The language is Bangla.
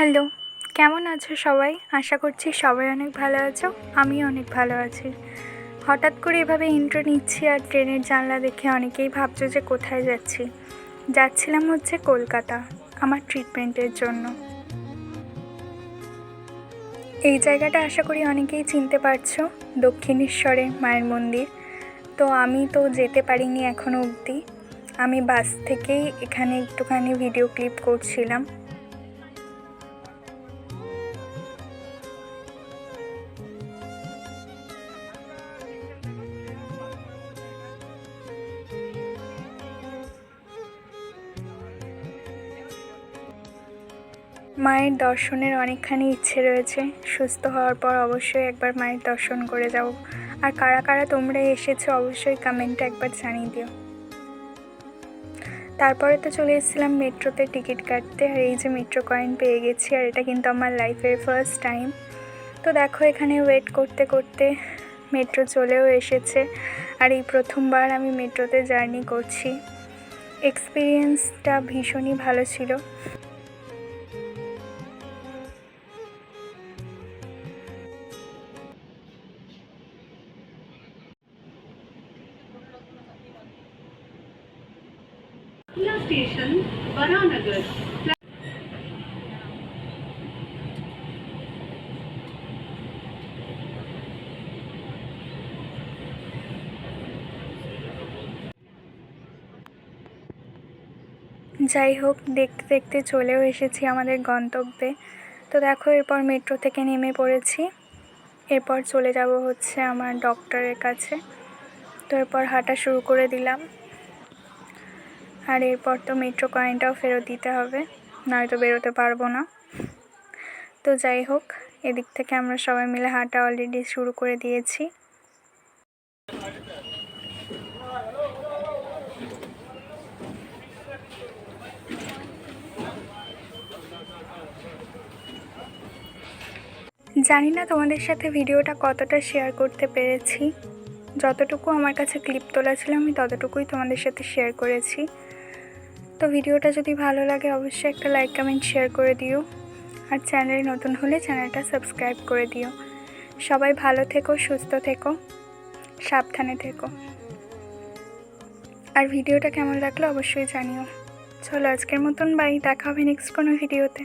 হ্যালো, কেমন আছো সবাই? আশা করছি সবাই অনেক ভালো আছো। আমিও অনেক ভালো আছি। হঠাৎ করে এভাবে ইন্ট্রো নিচ্ছি আর ট্রেনের জানলা দেখে অনেকেই ভাবছো যে কোথায় যাচ্ছি। যাচ্ছিলাম হচ্ছে কলকাতা, আমার ট্রিটমেন্টের জন্য। এই জায়গাটা আশা করি অনেকেই চিনতে পারছো, দক্ষিণেশ্বরে মায়ের মন্দির। তো আমি তো যেতে পারিনি এখনও অবধি। আমি বাস থেকেই এখানে একটুখানি ভিডিও ক্লিপ করছিলাম। মায়ের দর্শনের অনেকখানি ইচ্ছে রয়েছে। সুস্থ হওয়ার পর অবশ্যই একবার মায়ের দর্শন করে যাব। আর কারা কারা তোমরা এসেছো অবশ্যই কমেন্টে একবার জানিয়ে দিও। তারপরে তো চলে এসেছিলাম মেট্রোতে টিকিট কাটতে, আর এই যে মেট্রো কয়েন পেয়ে গেছি, আর এটা কিন্তু আমার লাইফের ফার্স্ট টাইম। তো দেখো এখানে ওয়েট করতে করতে মেট্রো চলেও এসেছে, আর এই প্রথমবার আমি মেট্রোতে জার্নি করছি। এক্সপিরিয়েন্সটা ভীষণই ভালো ছিল। स्टेशन बरानगर। যাই হোক, দেখতে দেখতে চলেও এসেছি আমাদের গন্তব্যে। তো দেখো এরপর মেট্রো থেকে নেমে পড়েছি। এরপর চলে যাব হচ্ছে আমার ডক্টরের কাছে। তো এরপর হাঁটা শুরু করে দিলাম। আর এরপর তো মেট্রো কয়েনটাও ফেরত দিতে হবে, নয়তো বেরোতে পারবো না। তো যাই হোক, এদিক থেকে আমরা সবাই মিলে হাঁটা অলরেডি শুরু করে দিয়েছি। জানি না তোমাদের সাথে ভিডিওটা কতটা শেয়ার করতে পেরেছি। যতটুকু আমার কাছে ক্লিপ তোলা ছিল আমি ততটুকুই তোমাদের সাথে শেয়ার করেছি। তো ভিডিওটা যদি ভালো লাগে অবশ্যই একটা লাইক কমেন্ট শেয়ার করে দিও, আর চ্যানেলে নতুন হলে চ্যানেলটা সাবস্ক্রাইব করে দিও। সবাই ভালো থেকো, সুস্থ থেকো, সাবধানে থেকো। আর ভিডিওটা কেমন লাগলো অবশ্যই জানিও। চলো আজকের মতন বাই, দেখা হবে নেক্সট কোনো ভিডিওতে।